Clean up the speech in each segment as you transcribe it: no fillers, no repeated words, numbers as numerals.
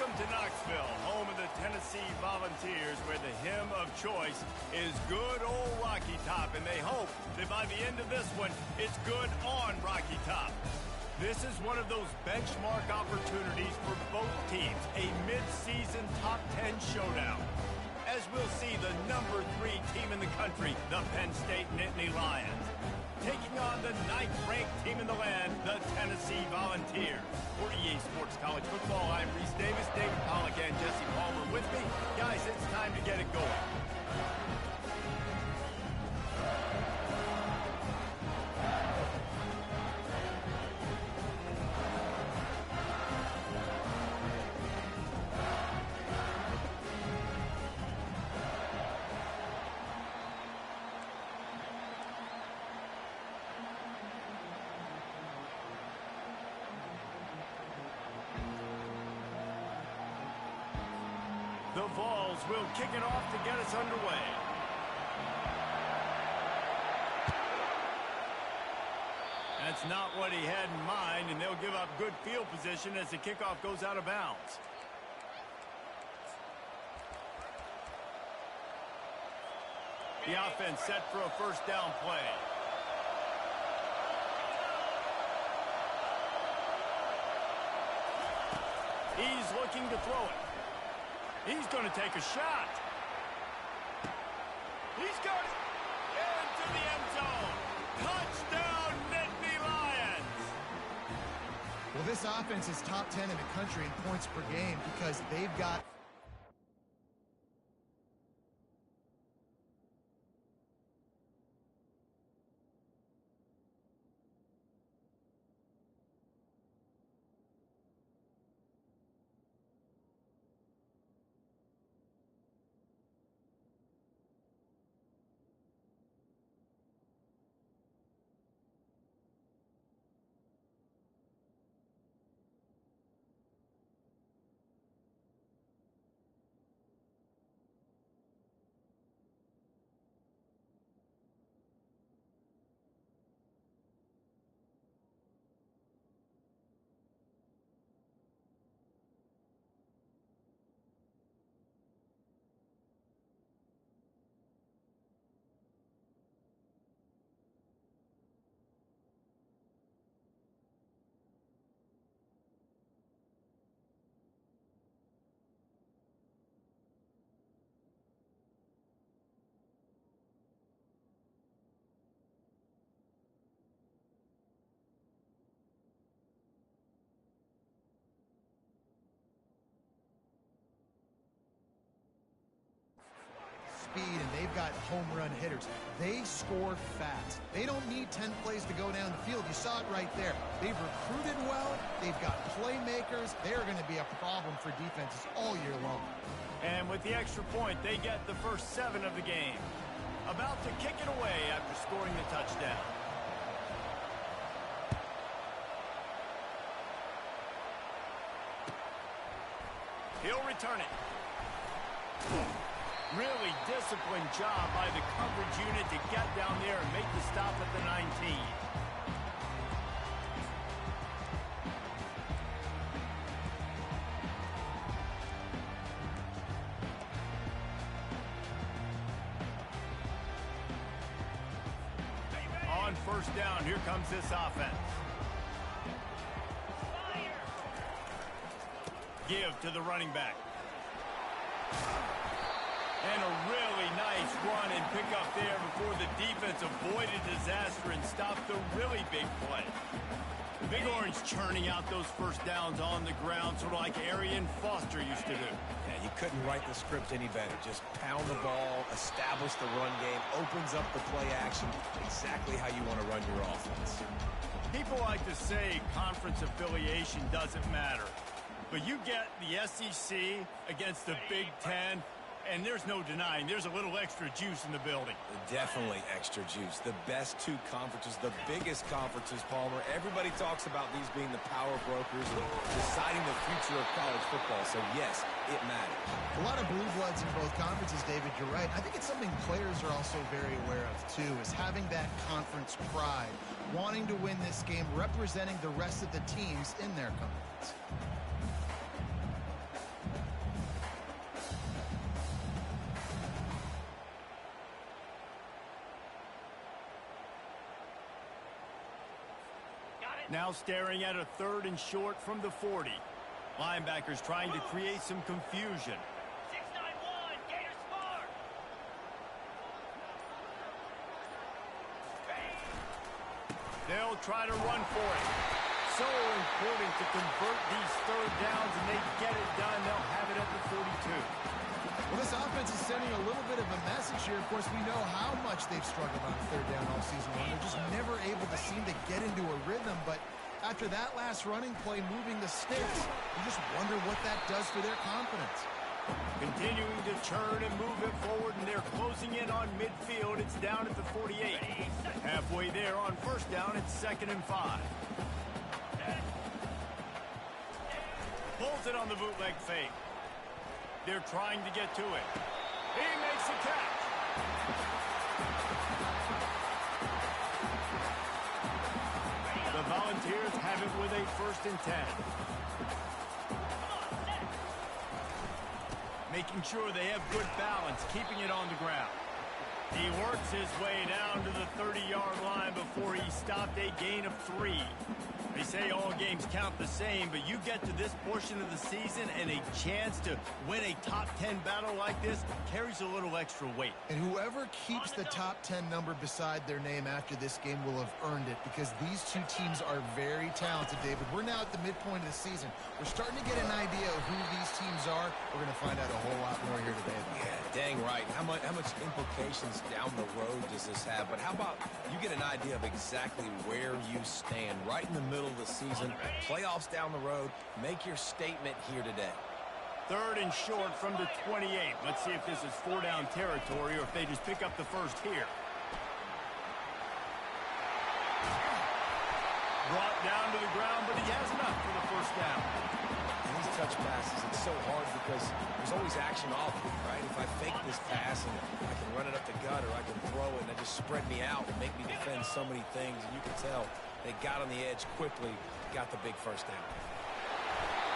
Welcome to Knoxville, home of the Tennessee Volunteers, where the hymn of choice is good old Rocky Top, and they hope that by the end of this one, it's good on Rocky Top. This is one of those benchmark opportunities for both teams, a mid-season top 10 showdown. As we'll see the number 3 team in the country, the Penn State Nittany Lions, taking on the 9th-ranked team in the land, the Tennessee Volunteers. For EA Sports College Football, I'm Reese Davis, David Pollack, and Jesse Palmer with me. Guys, it's time to get it going. The Vols will kick it off to get us underway. That's not what he had in mind, and they'll give up good field position as the kickoff goes out of bounds. The offense set for a first down play. He's looking to throw it. He's going to take a shot. He's got it into the end zone. Touchdown, Nittany Lions. Well, this offense is top 10 in the country in points per game because they've got... and they've got home run hitters. They score fast. They don't need 10 plays to go down the field. You saw it right there. They've recruited well. They've got playmakers. They're going to be a problem for defenses all year long. And with the extra point, they get the first 7 of the game. About to kick it away after scoring the touchdown. He'll return it. Really disciplined job by the coverage unit to get down there and make the stop at the 19. On first down, here comes this offense. Give to the running back. And a really nice run and pick up there before the defense avoided disaster and stopped the really big play. The Big Orange churning out those first downs on the ground, sort of like Arian Foster used to do. Yeah, you couldn't write the script any better. Just pound the ball, establish the run game, opens up the play action, exactly how you want to run your offense. People like to say conference affiliation doesn't matter. But you get the SEC against the Big Ten, and there's no denying there's a little extra juice in the building. Definitely extra juice. The best 2 conferences, the biggest conferences, Palmer. Everybody talks about these being the power brokers and deciding the future of college football. So, yes, it matters. A lot of blue bloods in both conferences, David. You're right. I think it's something players are also very aware of, too, is having that conference pride, wanting to win this game, representing the rest of the teams in their conference. Now staring at a 3rd and short from the 40. Linebackers trying to create some confusion. 691, Gators smart. They'll try to run for it. So important to convert these 3rd downs, and they get it done. They'll have it at the 42. Well, this offense is sending a little bit of a message here. Of course, we know how much they've struggled on 3rd down all season long. They're just never able to seem to get into a rhythm. But after that last running play, moving the sticks, you just wonder what that does for their confidence. Continuing to turn and move it forward, and they're closing in on midfield. It's down at the 48. Halfway there on 1st down, it's 2nd and 5. Pulls it on the bootleg fake. They're trying to get to it. He makes a catch. The Volunteers have it with a 1st and 10. Making sure they have good balance, keeping it on the ground. He works his way down to the 30-yard line before he stopped, a gain of 3. They say all games count the same, but you get to this portion of the season and a chance to win a top 10 battle like this carries a little extra weight. And whoever keeps the top 10 number beside their name after this game will have earned it, because these two teams are very talented, David. We're now at the midpoint of the season. We're starting to get an idea of who these teams are. We're going to find out a whole lot more here today. Yeah, dang right. How much implications down the road does this have? But how about you get an idea of exactly where you stand right in the middle of the season, playoffs down the road, make your statement here today. 3rd and short from the 28. Let's see if this is 4-down territory or if they just pick up the 1st here. Brought down to the ground, but he has enough for the 1st down. And these touch passes, it's so hard because there's always action off of it, right? If I fake this pass and I can run it up the gut, or I can throw it and it just spread me out and make me defend so many things, and you can tell they got on the edge quickly, got the big 1st down.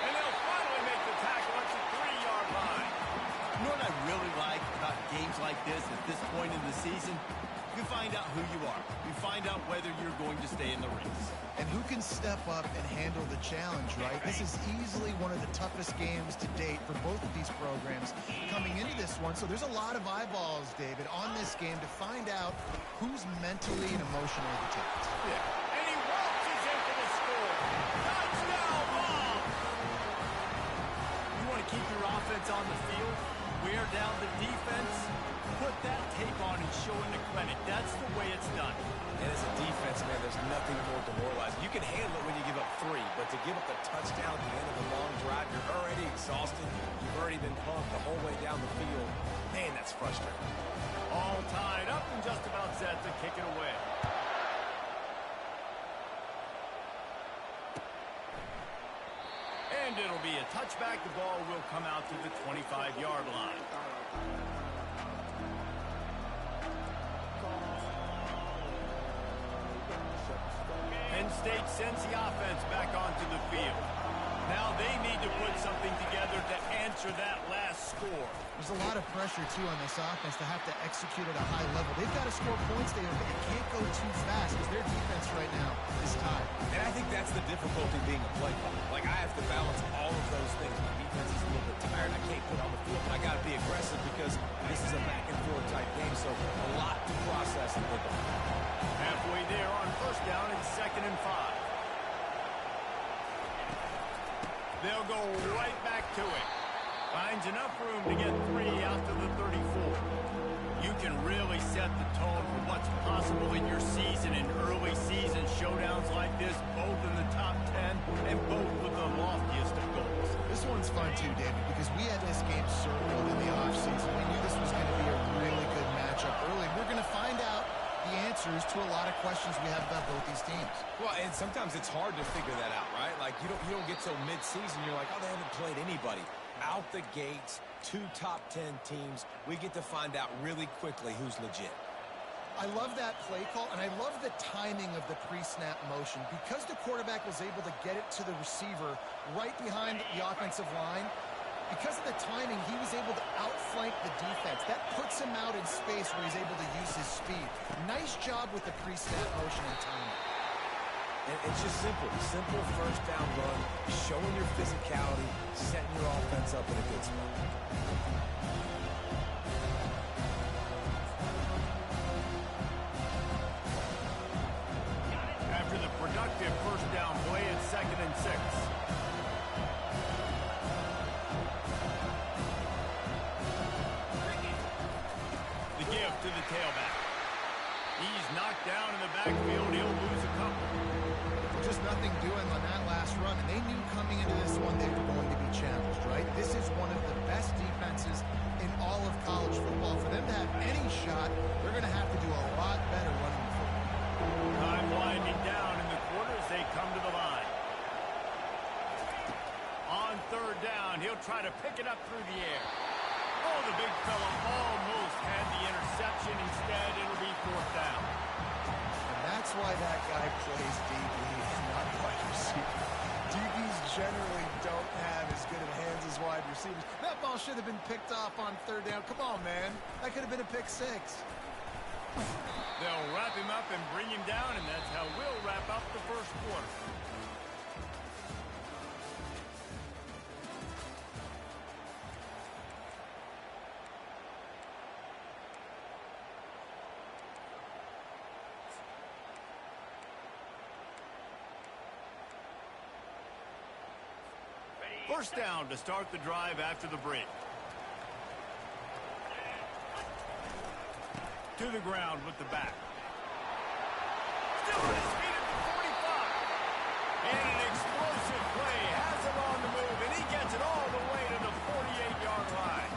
And they'll finally make the tackle at the 3-yard line. You know what I really like about games like this at this point in the season? You find out who you are. You find out whether you're going to stay in the race. And who can step up and handle the challenge, right? This is easily one of the toughest games to date for both of these programs coming into this one. So there's a lot of eyeballs, David, on this game to find out who's mentally and emotionally attacked. Yeah. And he waltzes into the score. Touchdown ball! You want to keep your offense on the field? Wear down the defense? Put that tape on and show him the credit. That's the way it's done. And as a defense, man, there's nothing more demoralizing. You can handle it when you give up 3, but to give up the touchdown at the end of a long drive, you're already exhausted. You've already been pumped the whole way down the field. Man, that's frustrating. All tied up and just about set to kick it away. And it'll be a touchback. The ball will come out to the 25-yard line. Penn State sends the offense back onto the field. Now they need to put something together to answer that last score. There's a lot of pressure, too, on this offense to have to execute at a high level. They've got to score points there, but it can't go too fast because their defense right now is tied. And I think that's the difficulty being a play caller. Like, I have to balance all of those things. My defense is a little bit tired. I can't put on the field, but I got to be aggressive because this is a back-and-forth type game, so a lot to process and think about. Halfway there on 1st down and 2nd and 5. They'll go right back to it. Finds enough room to get 3 out to the 34. You can really set the tone for what's possible in your season in early season showdowns like this, both in the top 10 and both with the loftiest of goals. This one's fun too, David, because we had this game circled in the offseason. We knew this was going to be a really good matchup early. We're going to find out the answers to a lot of questions we have about both these teams. Well, and sometimes it's hard to figure that out, right? Like, you don't get till mid-season, you're like, oh, they haven't played anybody. Out the gates, 2 top 10 teams, we get to find out really quickly who's legit. I love that play call, and I love the timing of the pre-snap motion. Because the quarterback was able to get it to the receiver right behind the offensive line, because of the timing, he was able to outflank the defense. That puts him out in space where he's able to use his speed. Nice job with the pre-snap motion and timing. And it's just simple. Simple first down run, showing your physicality, setting your offense up in a good spot. After the productive first down play, it's 2nd and 6. The give to the tailback. He's knocked down in the backfield. He'll lose a couple. Just nothing doing on that last run, and they knew coming into this one they were going to be challenged, right? This is one of the best defenses in all of college football. For them to have any shot, they're going to have to do a lot better running the football. Time winding down in the quarter as they come to the line. On 3rd down, he'll try to pick it up through the air. Oh, the big fella almost had the interception. Instead, it'll be 4th down. And that's why that guy plays DB and not wide receiver. DBs generally don't have as good of hands as wide receivers. That ball should have been picked off on 3rd down. Come on, man. That could have been a pick 6. They'll wrap him up and bring him down, and that's how we'll wrap up the first quarter. First down to start the drive after the break. To the ground with the back. Still on his feet at the 45. And an explosive play. Has it on the move, and he gets it all the way to the 48-yard line.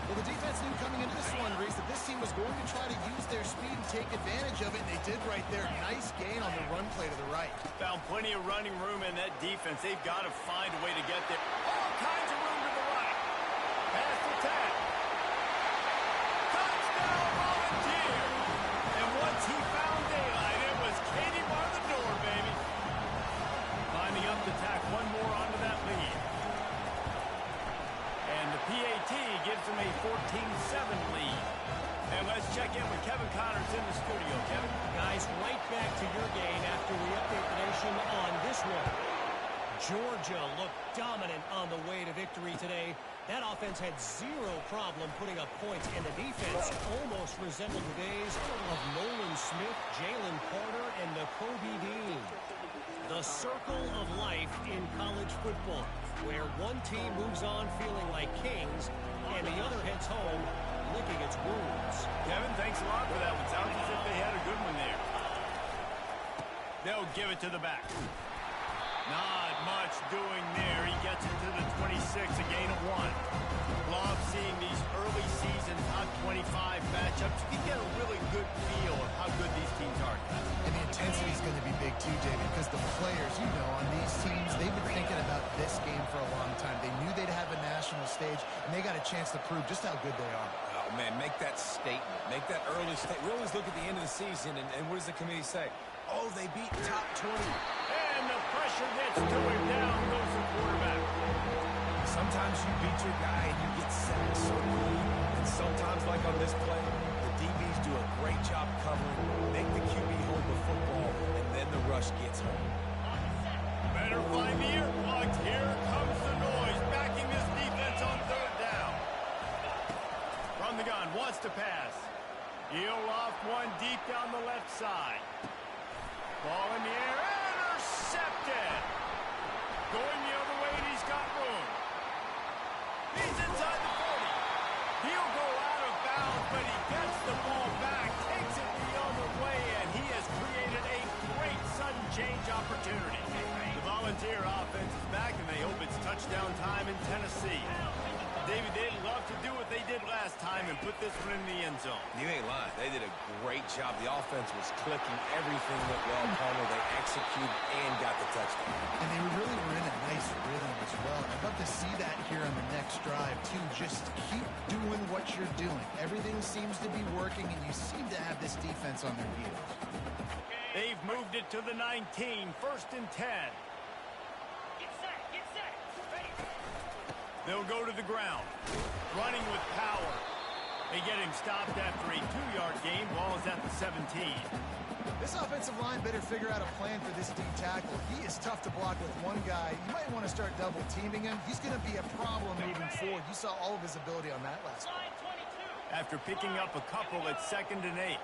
Well, the defense knew coming into this one, Reese, that this team was going to try to use their speed and take advantage of it, and they did right there. Nice gain on the run play to the right. Found plenty of running room in that defense. They've got to find a way to get there. All kinds of room to the right. Pass the tag. Touchdown Volunteer. And once he found daylight, it was Katie bar the door, baby. Lining up to tack one more onto that lead. And the PAT gives them a 14-7 lead. And let's check in with Kevin Connors in the studio. Kevin? Guys, right back to your game after we update the nation on this one. Georgia looked dominant on the way to victory today. That offense had zero problem putting up points, and the defense almost resembled the days of Nolan Smith, Jalen Carter, and Nakobe Dean. The circle of life in college football, where one team moves on feeling like kings, and the other heads home licking its wounds. Kevin, thanks a lot for that one. Sounds as if they had a good one there. They'll give it to the back. Not much doing there. He gets it to the 26, a gain of 1. Love seeing these early season top 25 matchups. You can get a really good feel of how good these teams are. And the intensity is going to be big too, David, because the players, you know, on these teams, they've been thinking about this game for a long time. They knew they'd have a national stage, and they got a chance to prove just how good they are. Oh, man, make that statement. Make that early statement. We always look at the end of the season, and what does the committee say? Oh, they beat top 20. And the pressure gets to him. Down goes the quarterback. Sometimes you beat your guy and you get sacked so clean. And sometimes, like on this play, the DBs do a great job covering, make the QB hold the football, and then the rush gets home. Better find the earplugs. Here comes the noise. Backing this defense on 3rd down. From the gun, wants to pass. He'll loft one deep down the left side. Ball in the air, intercepted. Going the other way, and he's got room. He's inside the 40. He'll go out of bounds, but he gets the ball back, takes it the other way, and he has created a great sudden change opportunity. The Volunteer offense is back, and they hope it's touchdown time in Tennessee. David, they'd love to do what they did last time and put this one in the end zone. You ain't lying. They did a great job. The offense was clicking. Everything went well. Palmer, they executed and got the touchdown. And they really were in a nice rhythm as well. I'd love to see that here on the next drive, too. Just keep doing what you're doing. Everything seems to be working, and you seem to have this defense on their heels. They've moved it to the 19, 1st and 10. Get set, get set. Ready. They'll go to the ground. Running with power. They get him stopped after a 2-yard gain. Ball is at the 17. This offensive line better figure out a plan for this D tackle. He is tough to block with one guy. You might want to start double teaming him. He's going to be a problem moving forward. You saw all of his ability on that last one. After picking up a couple at 2nd and 8.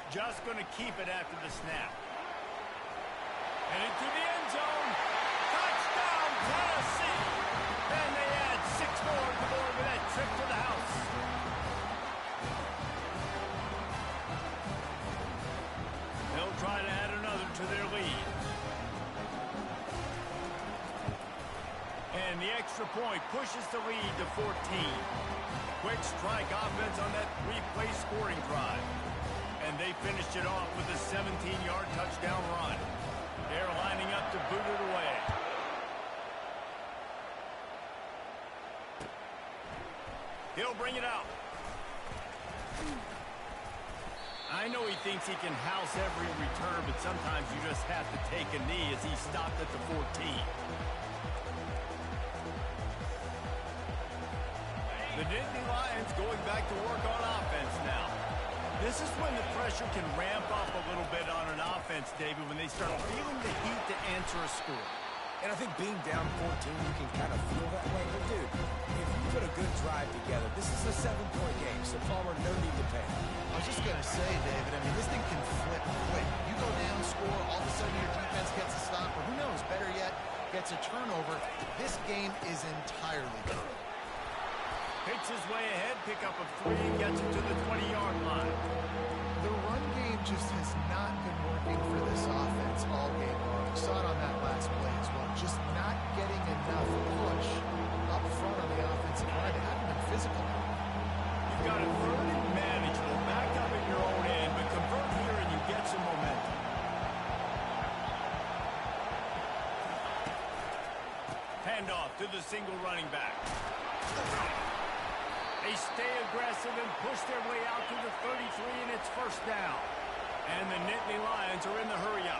Just going to keep it after the snap. And into the end zone. Touchdown, Tennessee. And they add 6 more to the board with that trip to the house. They'll try to add another to their lead. And the extra point pushes the lead to 14. Quick strike offense on that 3-play scoring drive. And they finished it off with a 17-yard touchdown run. They're lining up to boot it away. He'll bring it out. I know he thinks he can house every return, but sometimes you just have to take a knee as he stopped at the 14. The Nittany Lions going back to work on offense now. This is when the pressure can ramp up a little bit on an offense, David, when they start feeling the heat to answer a score. And I think being down 14, you can kind of feel that way. But, dude, if you put a good drive together, this is a 7-point game, so Palmer, no need to panic. I was just going to say, David, I mean, this thing can flip quick. You go down, score, all of a sudden your defense gets a stop, or who knows, better yet, gets a turnover. This game is entirely different. Picks his way ahead, pick up of 3, gets it to the 20-yard line. The run game just has not been working for this offense all game long. We saw it on that last play as well. Just not getting enough push up front on the offensive line. They haven't been physical. You've got a 3rd and manageable, back up in your own end, but convert here and you get some momentum. Handoff to the single running back. They stay aggressive and push their way out to the 33, and it's 1st down. And the Nittany Lions are in the hurry-up.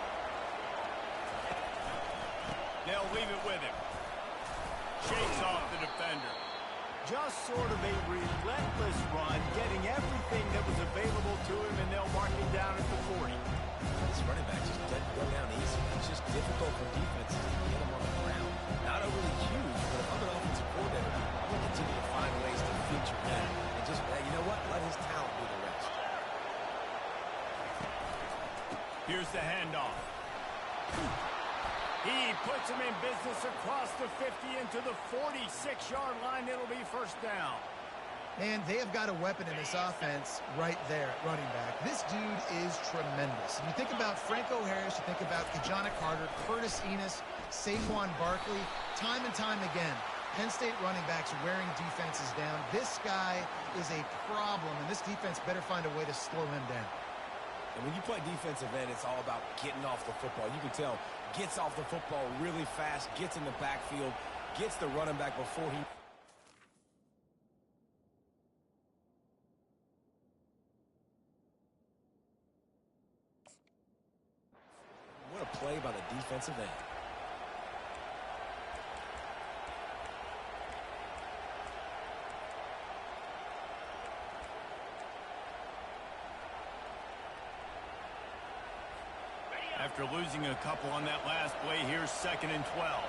They'll leave it with him. Shakes off the defender. Just sort of a relentless run, getting everything that was available to him, and they'll mark him down at the 40. This running back just doesn't go down easy. It's just difficult for defenses to get him on the ground. Not overly huge, but if I'm an offensive coordinator, I'm going to continue to find ways to feature him. And just, you know what? Let his talent do the rest. Here's the handoff. He puts him in business across the 50 into the 46-yard line. It'll be 1st down. And they have got a weapon in this offense right there at running back. This dude is tremendous. You think about Franco Harris, you think about Kajana Carter, Curtis Enos, Saquon Barkley, time and time again. Penn State running backs wearing defenses down. This guy is a problem, and this defense better find a way to slow him down. And when you play defensive end, it's all about getting off the football. You can tell, gets off the football really fast, gets in the backfield, gets the running back before he... What a play by the defensive end. After losing a couple on that last play, here's 2nd and 12.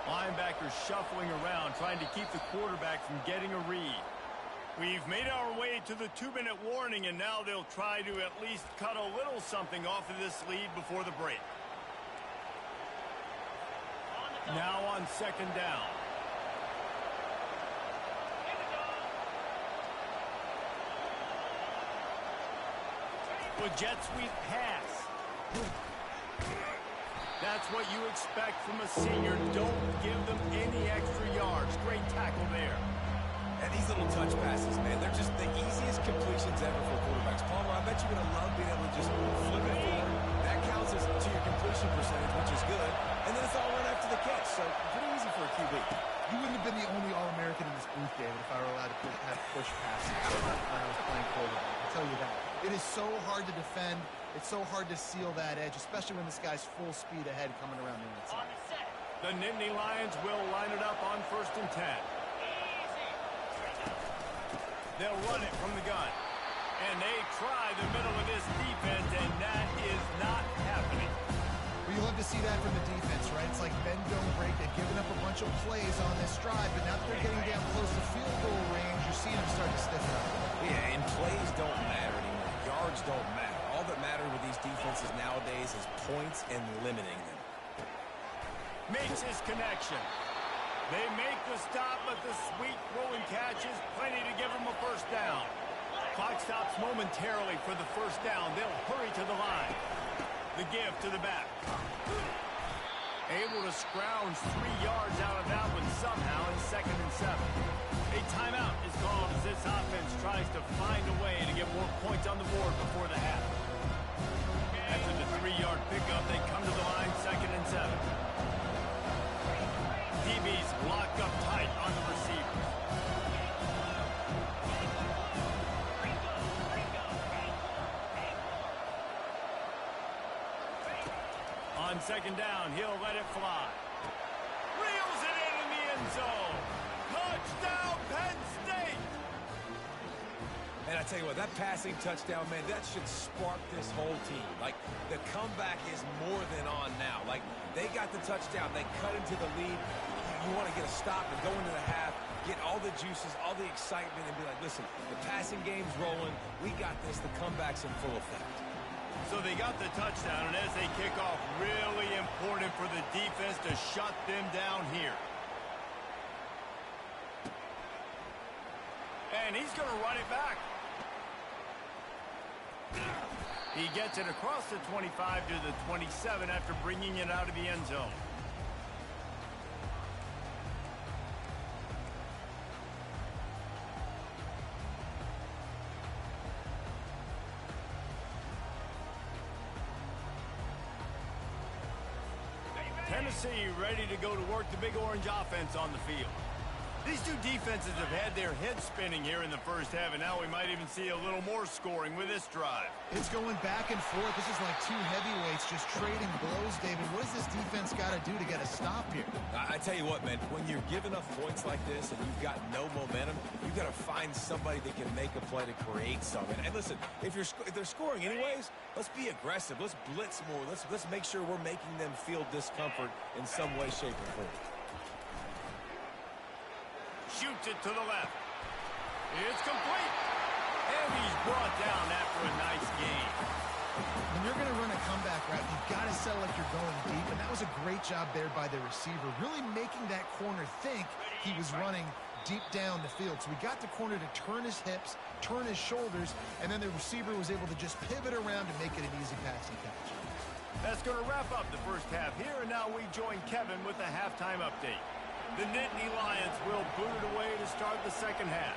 Linebackers shuffling around, trying to keep the quarterback from getting a read. We've made our way to the 2-minute warning, and now they'll try to at least cut a little something off of this lead before the break. Now on 2nd down. With jet sweep pass. That's what you expect from a senior. Don't give them any extra yards. Great tackle there. And these little touch passes, man, they're just the easiest completions ever for quarterbacks. Palmer, I bet you're going to love being able to just flip it forward. That counts as to your completion percentage, which is good. And then it's all run after the catch, so pretty easy for a QB. You wouldn't have been the only All-American in this booth, David, if I were allowed to have push passes when I was playing quarterback. I'll tell you that. It is so hard to defend It's so hard to seal that edge, especially when this guy's full speed ahead coming around the On inside. the set. The Nittany Lions will line it up on 1st and 10. Easy. They'll run it from the gun. And they try the middle of this defense, and that is not happening. Well, you love to see that from the defense, right? It's like bend, don't break. They've given up a bunch of plays on this drive, but now that they're getting down close to field goal range, you're seeing them start to stiffen up. Yeah, and plays don't matter anymore. Yards don't matter. All that matters with these defenses nowadays is points and limiting them. Makes his connection. They make the stop, but the sweet rolling catch is plenty to give them a first down. Clock stops momentarily for the first down. They'll hurry to the line. The give to the back. Able to scrounge 3 yards out of that one somehow in 2nd and 7. A timeout is called as this offense tries to find a way to get more points on the board before the half. After the 3-yard pickup, they come to the line 2nd and 7. DB's locked up tight on the receiver. On 2nd down, he'll let it fly. Reels it in the end zone. Touchdown, Penn State! And I tell you what, that passing touchdown, man, that should spark this whole team. Like, the comeback is more than on now. Like, they got the touchdown. They cut into the lead. You want to get a stop and go into the half, get all the juices, all the excitement, and be like, listen, the passing game's rolling. We got this. The comeback's in full effect. So they got the touchdown, and as they kick off, really important for the defense to shut them down here. And he's going to run it back. He gets it across the 25 to the 27 after bringing it out of the end zone. Tennessee ready to go to work the Big Orange offense on the field. These two defenses have had their heads spinning here in the first half, and now we might even see a little more scoring with this drive. It's going back and forth. This is like two heavyweights just trading blows, David. What does this defense got to do to get a stop here? I tell you what, man, when you're giving up points like this and you've got no momentum, you've got to find somebody that can make a play to create something. And listen, if they're scoring anyways, let's be aggressive. Let's blitz more. Let's make sure we're making them feel discomfort in some way, shape, or form. Shoots it to the left. It's complete. And he's brought down after a nice gain. When you're going to run a comeback route, you've got to sell like you're going deep, and that was a great job there by the receiver, really making that corner think he was running deep down the field. So we got the corner to turn his hips, turn his shoulders, and then the receiver was able to just pivot around and make it an easy passing catch. That's going to wrap up the first half here, and now we join Kevin with the halftime update. The Nittany Lions will boot it away to start the second half.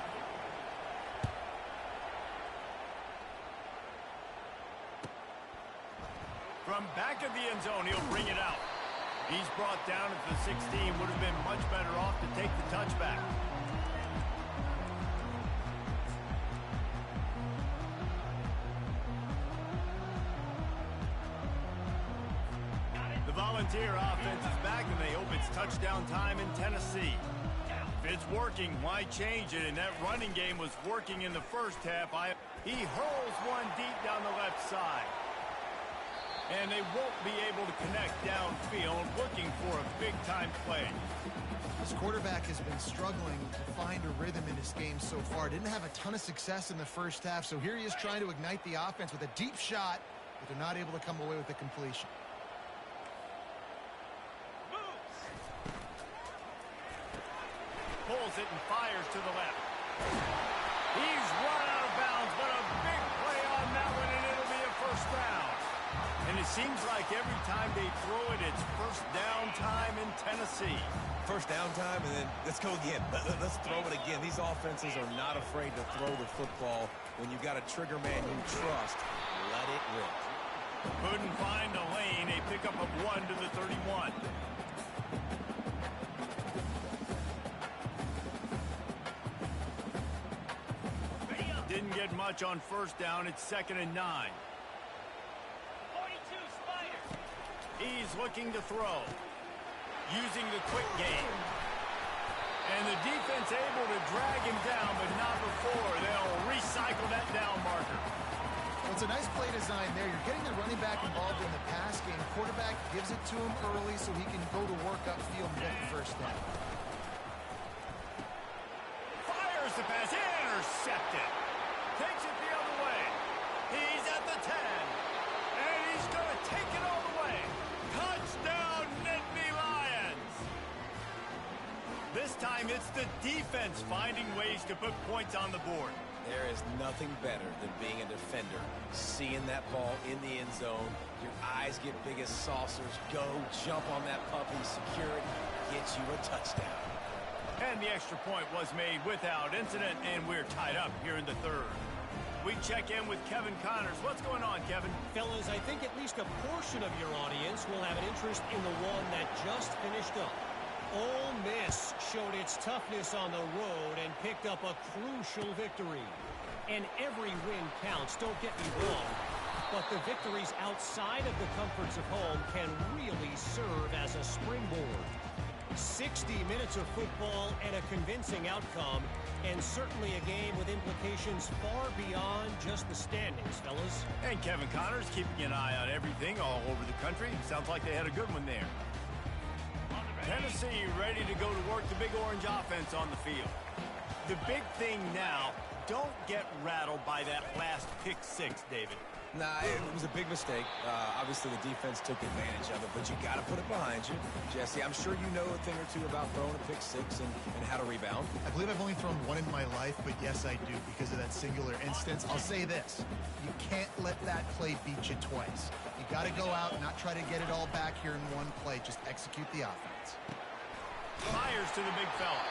From back of the end zone, he'll bring it out. He's brought down at the 16. Would have been much better off to take the touchback. The Volunteer offense is back, and they hope it's touchdown time in Tennessee. If it's working, why change it? And that running game was working in the first half. He hurls one deep down the left side. And they won't be able to connect downfield, looking for a big-time play. This quarterback has been struggling to find a rhythm in this game so far. Didn't have a ton of success in the first half, so here he is trying to ignite the offense with a deep shot, but they're not able to come away with the completion. Pulls it and fires to the left. He's run out of bounds, but a big play on that one, and it'll be a first down. And it seems like every time they throw it, it's first down time in Tennessee. First down time, and then let's go again. Let's throw it again. These offenses are not afraid to throw the football. When you've got a trigger man you trust, let it rip. Couldn't find a lane. A pickup of 1 to the 31. Didn't get much on first down. It's 2nd and 9. He's looking to throw. Using the quick game. And the defense able to drag him down, but not before. They'll recycle that down marker. Well, it's a nice play design there. You're getting the running back involved in the pass game. Quarterback gives it to him early so he can go to work upfield and get the first down. Fires the pass. Intercepted. Takes it the other way. He's at the 10. And he's going to take it all the way. Touchdown, Nittany Lions. This time it's the defense finding ways to put points on the board. There is nothing better than being a defender, seeing that ball in the end zone. Your eyes get big as saucers. Go, jump on that puppy, secure it, get you a touchdown. And the extra point was made without incident, and we're tied up here in the third. We check in with Kevin Connors. What's going on, Kevin? Fellas, I think at least a portion of your audience will have an interest in the one that just finished up. Ole Miss showed its toughness on the road and picked up a crucial victory. And every win counts, don't get me wrong. But the victories outside of the comforts of home can really serve as a springboard. 60 minutes of football and a convincing outcome, and certainly a game with implications far beyond just the standings, fellas. And Kevin Connors keeping an eye on everything all over the country. Sounds like they had a good one there. Tennessee ready to go to work the Big Orange offense on the field. The big thing now, don't get rattled by that last pick six, David. Nah, it was a big mistake. Obviously, the defense took advantage of it, but you got to put it behind you. Jesse, I'm sure you know a thing or two about throwing a pick six and how to rebound. I believe I've only thrown one in my life, but yes, I do because of that singular instance. I'll say this. You can't let that play beat you twice. You got to go out and not try to get it all back here in one play. Just execute the offense. Fires to the big fella.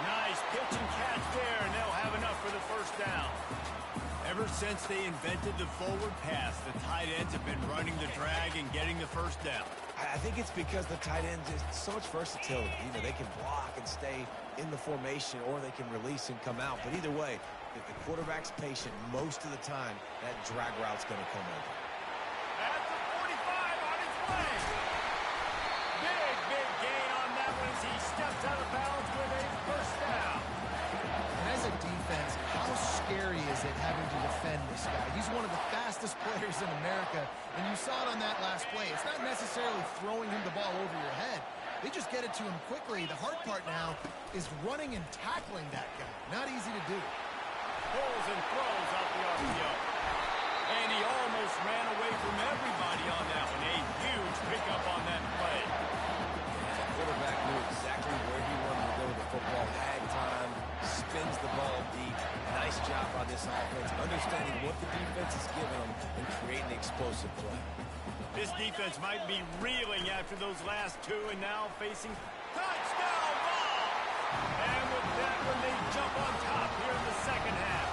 Nice pitch and catch there, and they'll have enough for the first down. Ever since they invented the forward pass, the tight ends have been running the drag and getting the first down. I think it's because the tight ends is so much versatility. You know, they can block and stay in the formation, or they can release and come out. But either way, if the quarterback's patient, most of the time, that drag route's going to come over. At the 45 on his way. Big gain on that one as he steps out of bounds with a first down. And as a defense, how scary is it having to defend this guy? He's one of the fastest players in America, and you saw it on that last play. It's not necessarily throwing him the ball over your head. They just get it to him quickly. The hard part now is running and tackling that guy. Not easy to do. Pulls and throws out the RPO. And he almost ran away from everybody on that one. A huge pickup on that play. And the quarterback knew exactly where he wanted to go with the football. Had time, spins the ball deep. Nice job on this offense, understanding what the defense is giving them and creating explosive play. This defense might be reeling after those last two and now facing touchdown ball. And with that one, they jump on top here in the second half.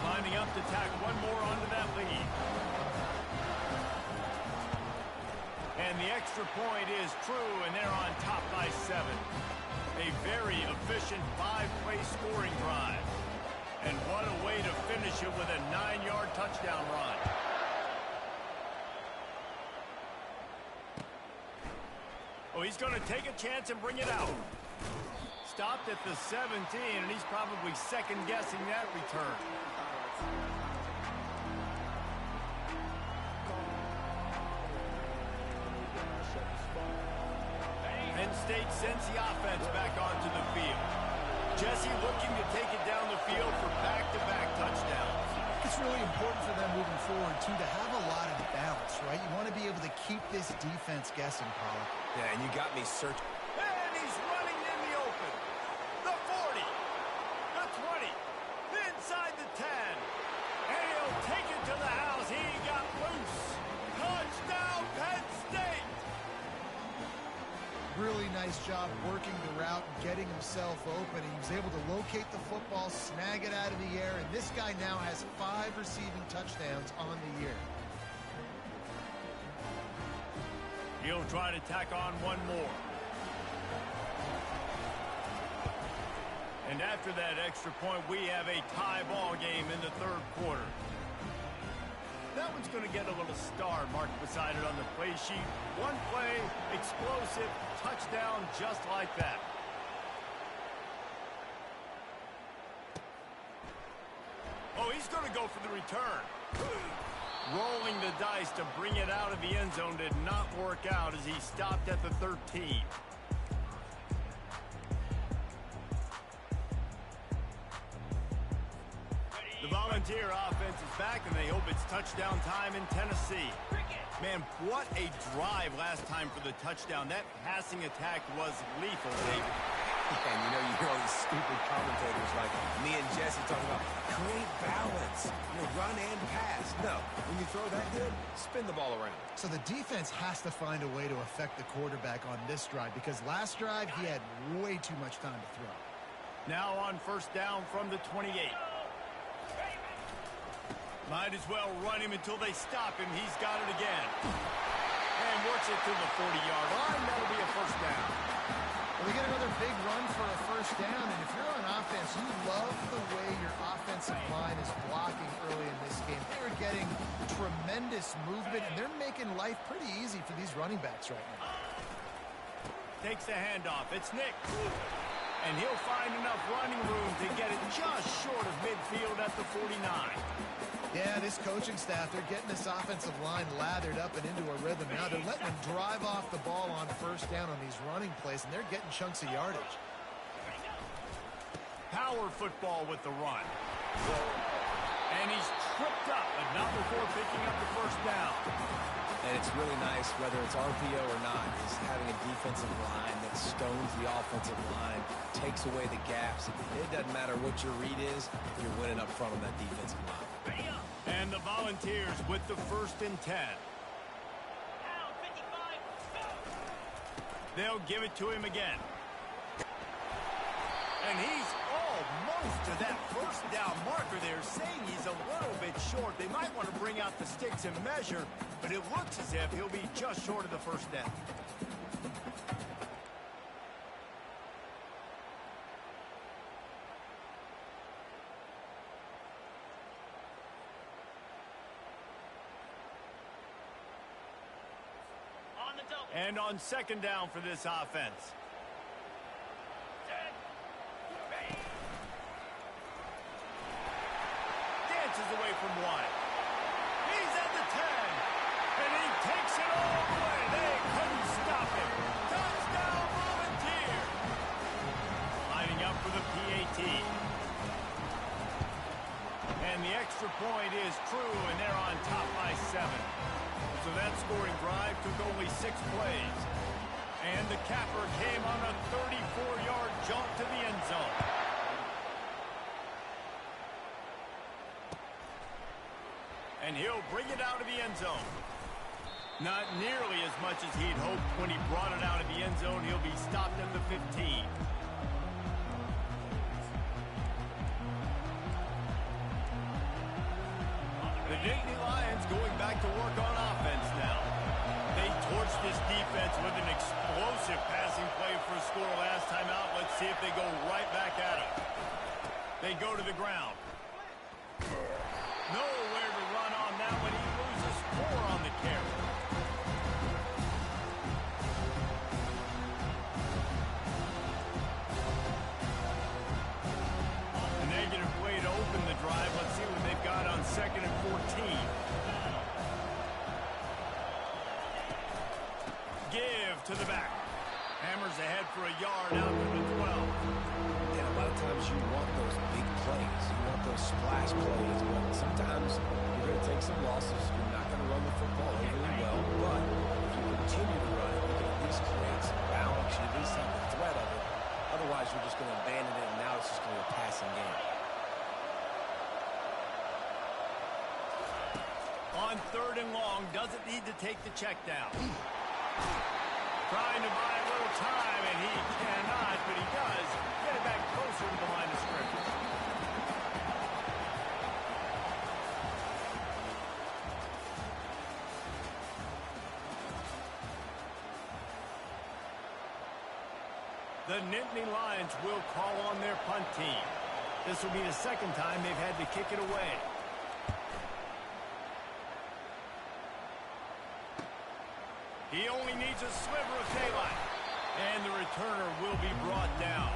Lining up to tack one more onto that lead. And the extra point is true, and they're on top by 7. A very efficient 5-play scoring drive. And what a way to finish it with a 9-yard touchdown run. Oh, he's going to take a chance and bring it out. Stopped at the 17, and he's probably second-guessing that return. Penn State sends the offense back onto the field. Jesse looking to take it down the field for back-to-back touchdowns. It's really important for them moving forward, too, to have a lot of balance, right? You want to be able to keep this defense guessing, Paul. Yeah, and you got me searching. And he's running in the open. The 40, the 20, inside the 10. And he'll take it to the house. He got loose. Touchdown, Penn State. Really nice job working the route and getting himself open. He was able to locate the football, snag it out of the air, and this guy now has 5 receiving touchdowns on the year. He'll try to tack on one more. And after that extra point, we have a tie ball game in the third quarter. one's going to get a little star marked beside it on the play sheet. One play, explosive, touchdown just like that. Oh, he's going to go for the return. Rolling the dice to bring it out of the end zone did not work out as he stopped at the 13. The Volunteer offense is back, and they hope it's touchdown time in Tennessee. Man, what a drive last time for the touchdown. That passing attack was lethal, David. And you know, you hear all these stupid commentators like me and Jesse talking about create balance, run and pass. No, when you throw that good, spin the ball around. So the defense has to find a way to affect the quarterback on this drive because last drive he had way too much time to throw. Now on first down from the 28. Might as well run him until they stop him. He's got it again. And works it to the 40-yard line. That'll be a first down. Well, we get another big run for a first down, and if you're on offense, you love the way your offensive line is blocking early in this game. They're getting tremendous movement, and they're making life pretty easy for these running backs right now. Takes the handoff. It's Nick. And he'll find enough running room to get it just short of midfield at the 49. Yeah, this coaching staff, they're getting this offensive line lathered up and into a rhythm. Now they're letting them drive off the ball on first down on these running plays, and they're getting chunks of yardage. Power football with the run. And he's tripped up, but not before picking up the first down. And it's really nice, whether it's RPO or not, is having a defensive line that stones the offensive line, takes away the gaps. It doesn't matter what your read is, you're winning up front on that defensive line. And the Volunteers with the 1st and 10. They'll give it to him again. And he's almost to that first down marker there, saying he's a little bit short. They might want to bring out the sticks and measure, but it looks as if he'll be just short of the first down. And on second down for this offense. Dances away from one. He's at the 10. And he takes it all the way. They couldn't stop him. Touchdown, Volunteer. Lining up for the PAT. And the extra point is true, and they're on top by 7. So that scoring drive took only 6 plays. And the capper came on a 34-yard jump to the end zone. And he'll bring it out of the end zone. Not nearly as much as he'd hoped when he brought it out of the end zone. He'll be stopped at the 15. The Nittany Lions going back to work on offense now. They torched this defense with an explosive passing play for a score last time out. Let's see if they go right back at it. They go to the ground. Nowhere to run on that one. He loses 4 on the carry. A negative play to open the drive. Let's see what they've got on 2nd and 14. Give to the back. Hammers ahead for a yard out to the 12. And a lot of times you want those big plays. You want those splash plays. But sometimes you're going to take some losses. You're not going to run the football overly well. But if you continue to run it, you can at least create some balance. You at least have the threat of it. Otherwise, you're just going to abandon it, and now it's just going to be a passing game. On 3rd and long, doesn't need to take the check down. Trying to buy a little time, and he cannot, but he does get it back closer to the line of scrimmage. The Nittany Lions will call on their punt team. This will be the 2nd time they've had to kick it away. He only needs a sliver of daylight. And the returner will be brought down.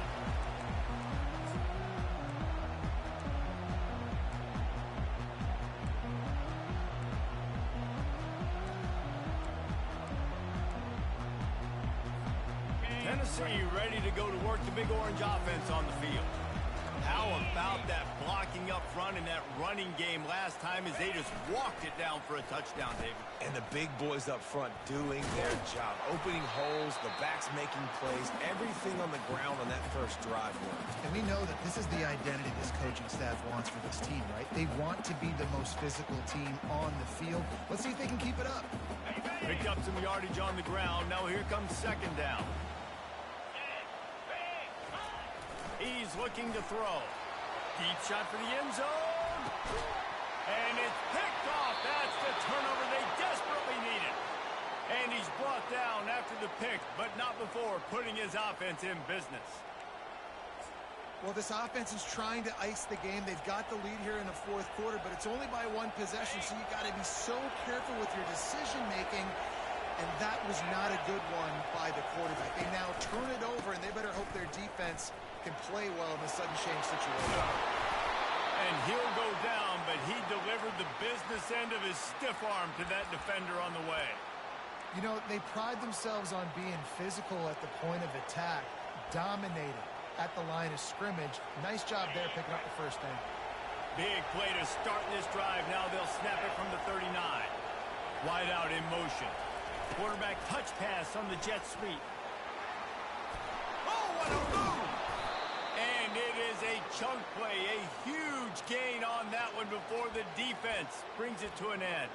Tennessee ready to go to work the big orange offense on the field. How about that blocking up front and that running game last time as they just walked it down for a touchdown, David? And the big boys up front doing their job. Opening holes, the backs making plays, everything on the ground on that first drive worked. And we know that this is the identity this coaching staff wants for this team, right? They want to be the most physical team on the field. Let's see if they can keep it up. Picked up some yardage on the ground. Now here comes second down. He's looking to throw. Deep shot for the end zone. And it's picked off. That's the turnover they desperately needed. And he's brought down after the pick, but not before putting his offense in business. Well, this offense is trying to ice the game. They've got the lead here in the fourth quarter, but it's only by one possession, so you got to be so careful with your decision-making. And that was not a good one by the quarterback. They now turn it over, and they better hope their defense can play well in the sudden change situation. And he'll go down, but he delivered the business end of his stiff arm to that defender on the way. You know, they pride themselves on being physical at the point of attack, dominating at the line of scrimmage. Nice job there picking up the first down. Big play to start this drive. Now they'll snap it from the 39. Wide out in motion. Quarterback touch pass on the jet sweep. Oh, what a move! And it is a chunk play, a huge gain on that one before the defense brings it to an end.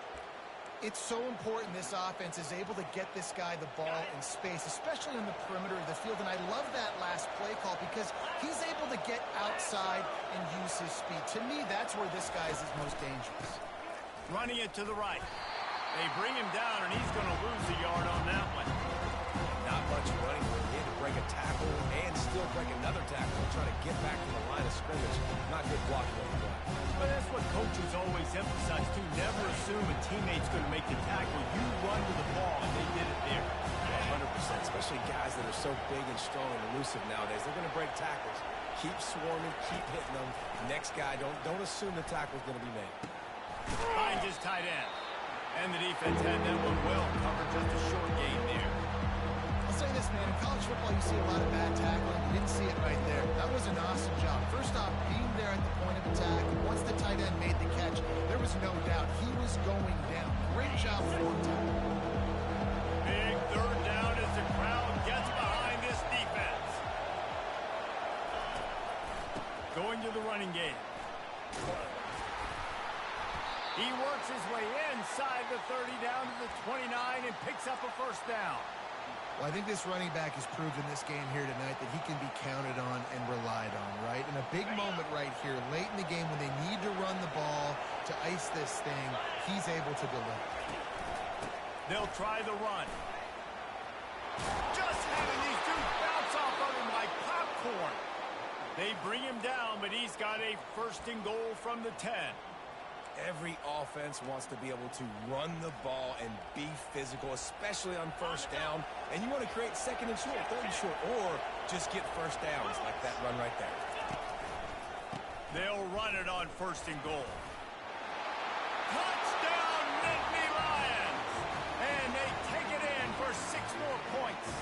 It's so important this offense is able to get this guy the ball in space, especially in the perimeter of the field. And I love that last play call because he's able to get outside and use his speed. To me, that's where this guy is his most dangerous. Running it to the right. They bring him down, and he's going to lose a yard on that one. Not much running. He had to break a tackle and still break another tackle and try to get back to the line of scrimmage. Not good blocking on the play. But that's what coaches always emphasize, too. Never assume a teammate's going to make the tackle. You run to the ball, and they did it there. 100%, especially guys that are so big and strong and elusive nowadays. They're going to break tackles. Keep swarming, keep hitting them. Next guy, don't assume the tackle's going to be made. Finds his tight end. And the defense had that one well covered, just a short gain there. I'll say this, man. In college football, you see a lot of bad tackling. You didn't see it right there. That was an awesome job. First off, being there at the point of attack. Once the tight end made the catch, there was no doubt he was going down. Great job for him. Big third down as the crowd gets behind this defense. Going to the running game. He works his way inside the 30 down to the 29 and picks up a first down. Well, I think this running back has proved in this game here tonight that he can be counted on and relied on, right? In a big moment right here, late in the game when they need to run the ball to ice this thing, he's able to deliver. They'll try the run. Just having these dudes bounce off of him like popcorn. They bring him down, but he's got a first and goal from the 10. Every offense wants to be able to run the ball and be physical, especially on first down. And you want to create second and short, third and short, or just get first downs like that run right there. They'll run it on first and goal. Touchdown, Nittany Lions! And they take it in for 6 more points.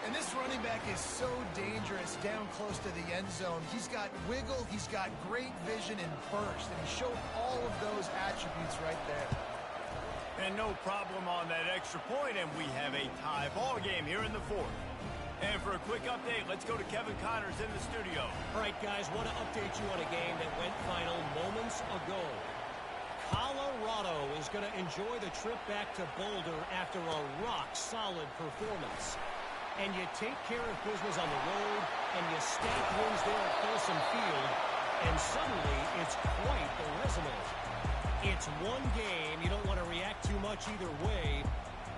And this running back is so dangerous down close to the end zone. He's got wiggle, he's got great vision and burst, and he showed all of those attributes right there. And no problem on that extra point, and we have a tie ball game here in the fourth. And for a quick update, let's go to Kevin Connors in the studio. All right, guys, want to update you on a game that went final moments ago. Colorado is going to enjoy the trip back to Boulder after a rock-solid performance. And you take care of business on the road, and you stack wins there at Folsom Field, and suddenly it's quite the resume. It's one game. You don't want to react too much either way,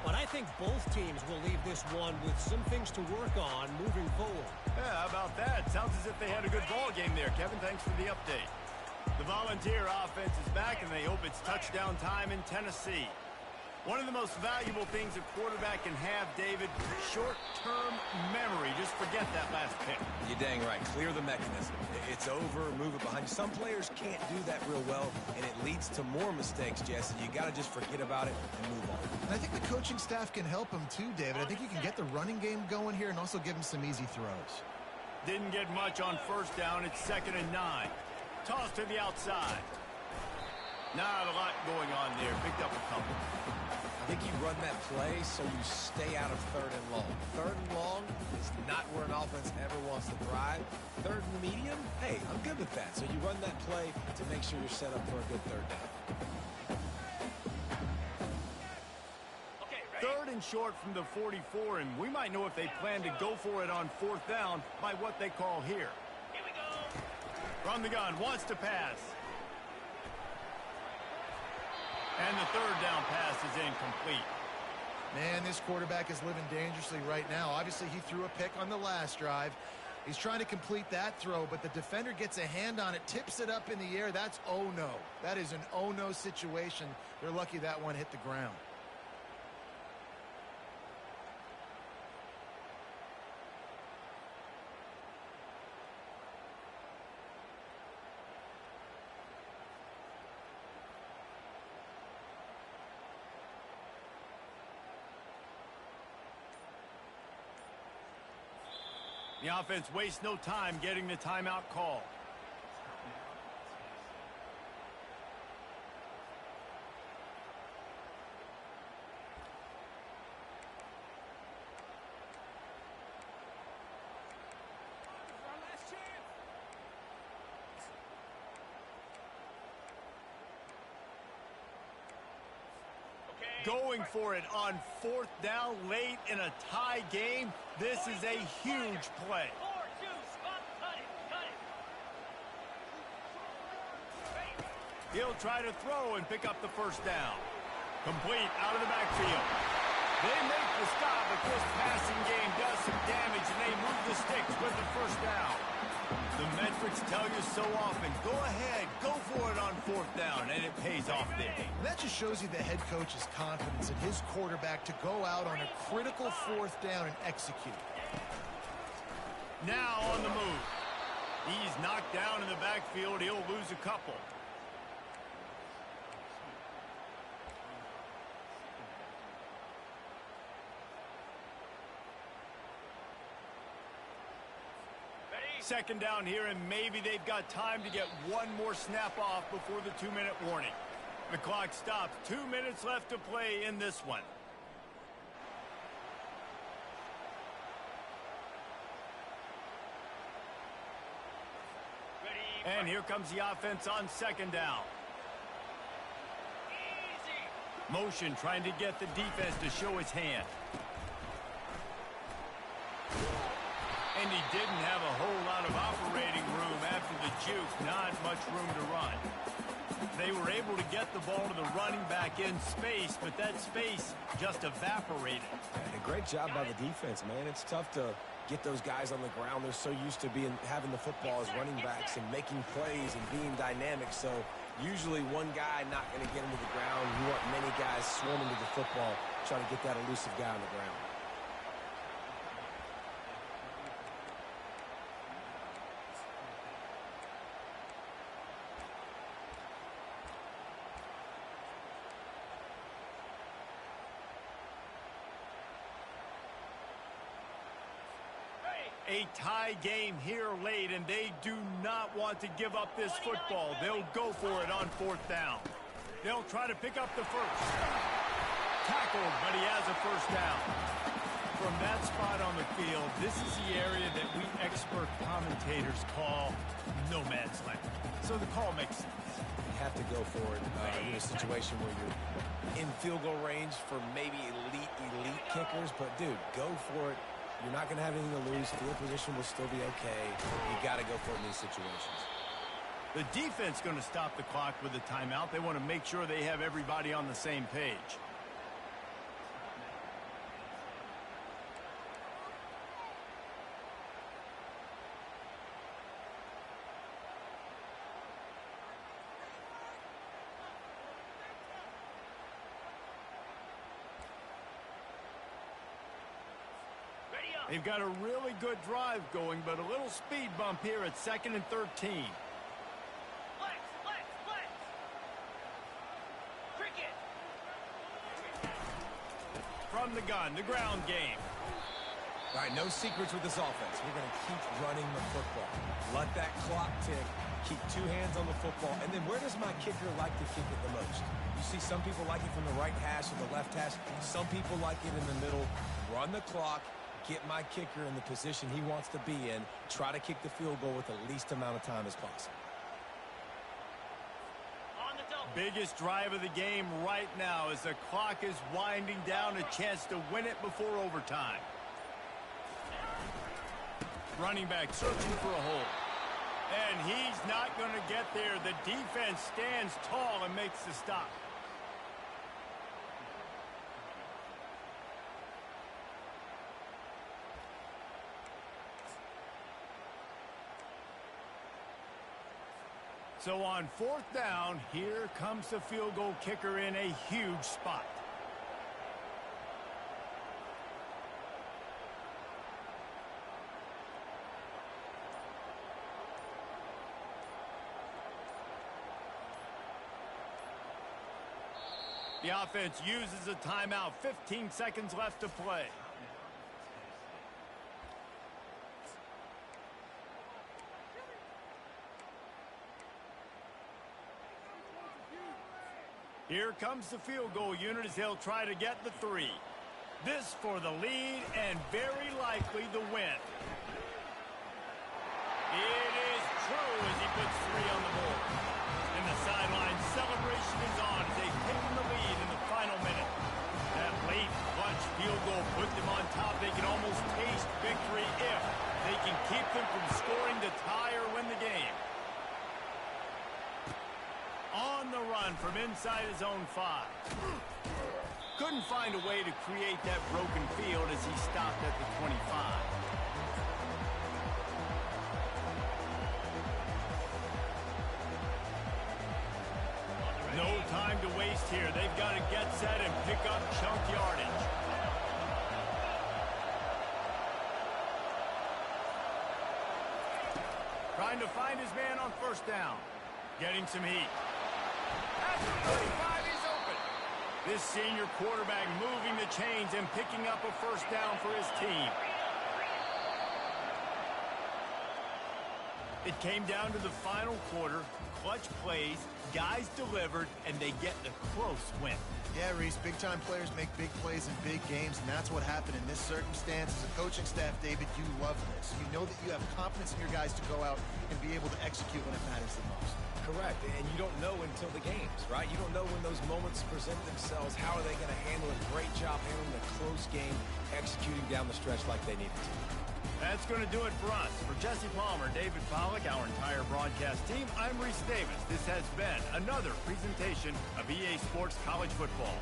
but I think both teams will leave this one with some things to work on moving forward. Yeah, how about that? Sounds as if they had a good ball game there. Kevin, thanks for the update. The Volunteer offense is back, and they hope it's touchdown time in Tennessee. One of the most valuable things a quarterback can have, David, short-term memory. Just forget that last pick. You're dang right. Clear the mechanism. It's over, move it behind you. Some players can't do that real well, and it leads to more mistakes, Jesse. You got to just forget about it and move on. And I think the coaching staff can help him too, David. I think you can get the running game going here and also give him some easy throws. Didn't get much on first down. It's 2nd and 9. Toss to the outside. Not a lot going on there. Picked up a couple. I think you run that play so you stay out of 3rd and long. 3rd and long is not where an offense ever wants to thrive. 3rd and medium, hey, I'm good with that. So you run that play to make sure you're set up for a good 3rd down. Okay, ready? 3rd and short from the 44, and we might know if they plan to go for it on 4th down by what they call here. Here we go. From the gun, wants to pass. And the 3rd down pass is incomplete. Man, this quarterback is living dangerously right now. Obviously, he threw a pick on the last drive. He's trying to complete that throw, but the defender gets a hand on it, tips it up in the air. That's oh-no. That is an oh-no situation. They're lucky that one hit the ground. The offense wastes no time getting the timeout call. Going for it on 4th down late in a tie game. This is a huge play. 4-2, spot, cut it. He'll try to throw and pick up the 1st down. Complete out of the backfield. They make the stop, but this passing game does some damage, and they move the sticks with the 1st down. The metrics tell you so often, go ahead, go for it on 4th down, and it pays off there. And that just shows you the head coach's confidence in his quarterback to go out on a critical 4th down and execute. Now on the move. He's knocked down in the backfield. He'll lose a couple. Ready? 2nd down here, and maybe they've got time to get one more snap off before the 2-minute warning. The clock stops. 2 minutes left to play in this one. Ready? And here comes the offense on 2nd down. Easy. Motion trying to get the defense to show his hand. And he didn't have a whole lot of operating room after the juke. Not much room to run. They were able to get the ball to the running back in space, but that space just evaporated. And a great job by the defense, man. It's tough to get those guys on the ground. They're so used to having the football as running backs and making plays and being dynamic. So usually one guy not going to get into the ground. You want many guys swarming to the football, trying to get that elusive guy on the ground. A tie game here late, and they do not want to give up this football. They'll go for it on 4th down. They'll try to pick up the 1st. Tackled, but he has a 1st down. From that spot on the field, this is the area that we expert commentators call no man's land. So the call makes sense. You have to go for it in a situation where you're in field goal range for maybe elite kickers. But, dude, go for it. You're not going to have anything to lose. Field position will still be okay. You got to go for it in these situations. The defense going to stop the clock with a timeout. They want to make sure they have everybody on the same page. They've got a really good drive going, but a little speed bump here at 2nd and 13. Flex, flex, flex. Cricket. From the gun, the ground game. All right, no secrets with this offense. We're going to keep running the football. Let that clock tick. Keep two hands on the football. And then where does my kicker like to kick it the most? You see some people like it from the right hash or the left hash. Some people like it in the middle. Run the clock. Get my kicker in the position he wants to be in. Try to kick the field goal with the least amount of time as possible. On the double. Biggest drive of the game right now as the clock is winding down, a chance to win it before overtime. Running back searching for a hole. And he's not going to get there. The defense stands tall and makes the stop. So on 4th down, here comes the field goal kicker in a huge spot. The offense uses a timeout. 15 seconds left to play. Here comes the field goal unit as they'll try to get the 3. This for the lead and very likely the win. It is true as he puts 3 on the board. And the sideline celebration is on as they take the lead in the final minute. That late clutch field goal put them on top. They can almost taste victory if they can keep them from scoring to tie or win the game. On the run from inside his own 5. Couldn't find a way to create that broken field as he stopped at the 25. No time to waste here. They've got to get set and pick up chunk yardage. Trying to find his man on 1st down. Getting some heat. At the 35, he's open. This senior quarterback moving the chains and picking up a 1st down for his team. It came down to the final quarter. Clutch plays, guys delivered, and they get the close win. Yeah, Reese, big-time players make big plays in big games, and that's what happened in this circumstance. As a coaching staff, David, you love this. You know that you have confidence in your guys to go out and be able to execute when it matters the most. Correct, and you don't know until the games, right? You don't know when those moments present themselves. How are they going to handle it? Great job handling a close game, executing down the stretch like they needed to. That's going to do it for us. For Jesse Palmer, David Pollack, our entire broadcast team, I'm Reese Davis. This has been another presentation of EA Sports College Football.